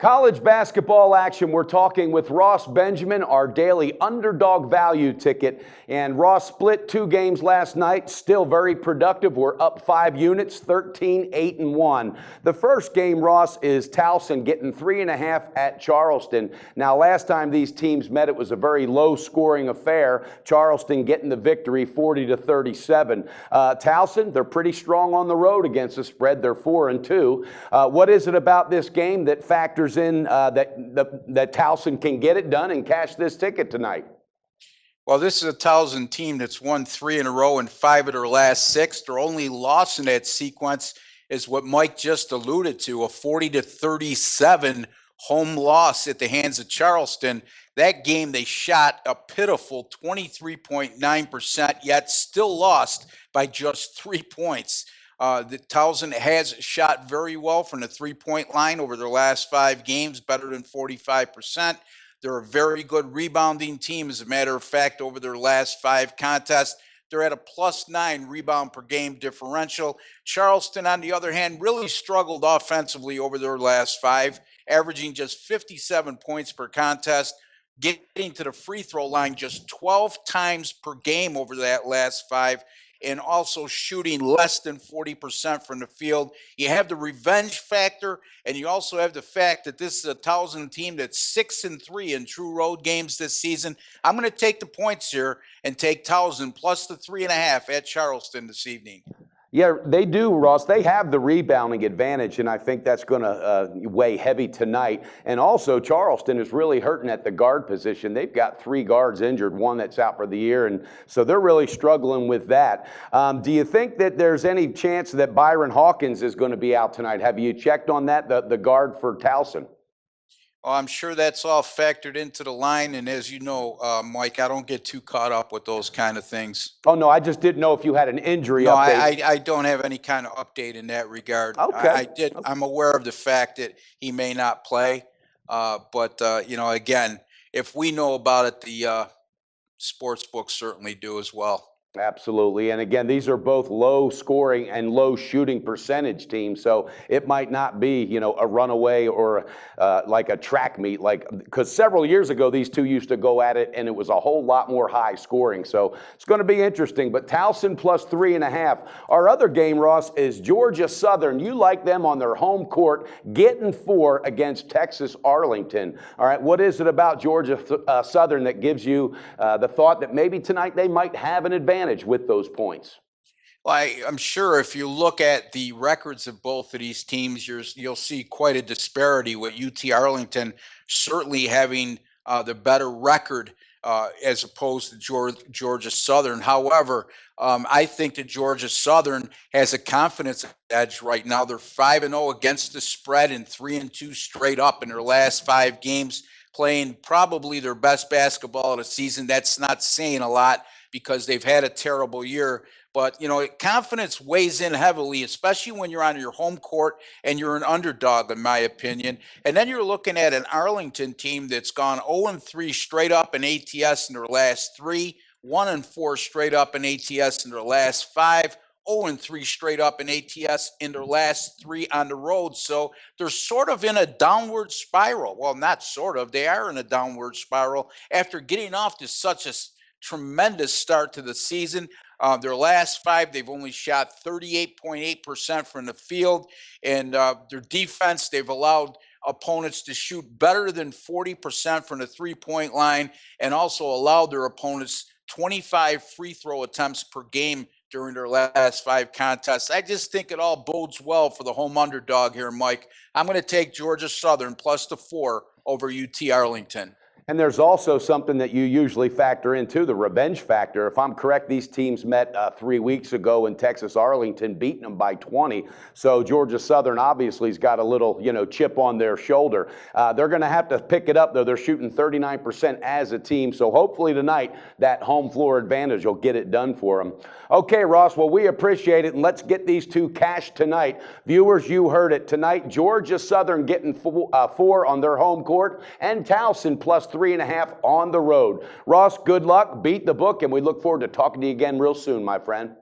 College basketball action. We're talking with Ross Benjamin, our daily underdog value ticket. And Ross split 2 games last night, still very productive. We're up 5 units, 13, 8, and 1. The first game, Ross, is Towson getting 3.5 at Charleston. Now, last time these teams met, it was a very low-scoring affair. Charleston getting the victory, 40-37. Towson, they're pretty strong on the road against the spread. They're 4-2. What is it about this game that factors in that Towson can get it done and cash this ticket tonight? Well, this is a Towson team that's won 3 in a row and 5 of their last 6. Their only loss in that sequence is what Mike just alluded to, a 40-37 home loss at the hands of Charleston. That game, they shot a pitiful 23.9%, yet still lost by just 3 points. The Towson has shot very well from the three-point line over their last 5 games, better than 45%. They're a very good rebounding team. As a matter of fact, over their last 5 contests, they're at a +9 rebound per game differential. Charleston, on the other hand, really struggled offensively over their last 5, averaging just 57 points per contest, getting to the free throw line just 12 times per game over that last 5, and also shooting less than 40% from the field. You have the revenge factor, and you also have the fact that this is a Towson team that's 6-3 in true road games this season. I'm going to take the points here and take Towson plus the 3.5 at Charleston this evening. Yeah, they do, Ross. They have the rebounding advantage, and I think that's going to weigh heavy tonight. And also, Charleston is really hurting at the guard position. They've got 3 guards injured, 1 that's out for the year, and so they're really struggling with that. Do you think that there's any chance that Byron Hawkins is going to be out tonight? Have you checked on that, the guard for Towson? Well, I'm sure that's all factored into the line, and as you know, Mike, I don't get too caught up with those kind of things. Oh, no, I just didn't know if you had an injury No, update. I don't have any kind of update in that regard. Okay. I'm aware of the fact that he may not play, but again, if we know about it, the sports books certainly do as well. Absolutely. And again, these are both low scoring and low shooting percentage teams. So it might not be, a runaway or like a track meet, because several years ago, these two used to go at it and it was a whole lot more high scoring. So it's going to be interesting. But Towson plus 3.5. Our other game, Ross, is Georgia Southern. You like them on their home court, getting 4 against Texas Arlington. All right. What is it about Georgia Southern that gives you the thought that maybe tonight they might have an advantage with those points? Well, I'm sure if you look at the records of both of these teams, you'll see quite a disparity with UT Arlington certainly having the better record as opposed to Georgia Southern. However, I think that Georgia Southern has a confidence edge right now. They're 5-0 against the spread and 3-2 straight up in their last 5 games, playing probably their best basketball of the season. That's not saying a lot because they've had a terrible year. But, confidence weighs in heavily, especially when you're on your home court and you're an underdog, in my opinion. And then you're looking at an Arlington team that's gone 0-3 straight up in ATS in their last 3, 1-4 straight up in ATS in their last 5, 0-3 straight up in ATS in their last 3 on the road. So they're sort of in a downward spiral. Well, not sort of. They are in a downward spiral after getting off to such a tremendous start to the season. Their last 5, they've only shot 38.8% from the field. And their defense, they've allowed opponents to shoot better than 40% from the three-point line and also allowed their opponents 25 free throw attempts per game during their last 5 contests. I just think it all bodes well for the home underdog here, Mike. I'm going to take Georgia Southern plus the 4 over UT Arlington. And there's also something that you usually factor into, the revenge factor. If I'm correct, these teams met 3 weeks ago in Texas Arlington, beating them by 20. So Georgia Southern obviously has got a little, chip on their shoulder. They're going to have to pick it up, though. They're shooting 39% as a team. So hopefully tonight, that home floor advantage will get it done for them. Okay, Ross, well, we appreciate it, and let's get these two cashed tonight. Viewers, you heard it. Tonight, Georgia Southern getting 4 on their home court, and Towson plus 3.5 on the road. Ross, good luck. Beat the book, and we look forward to talking to you again real soon, my friend.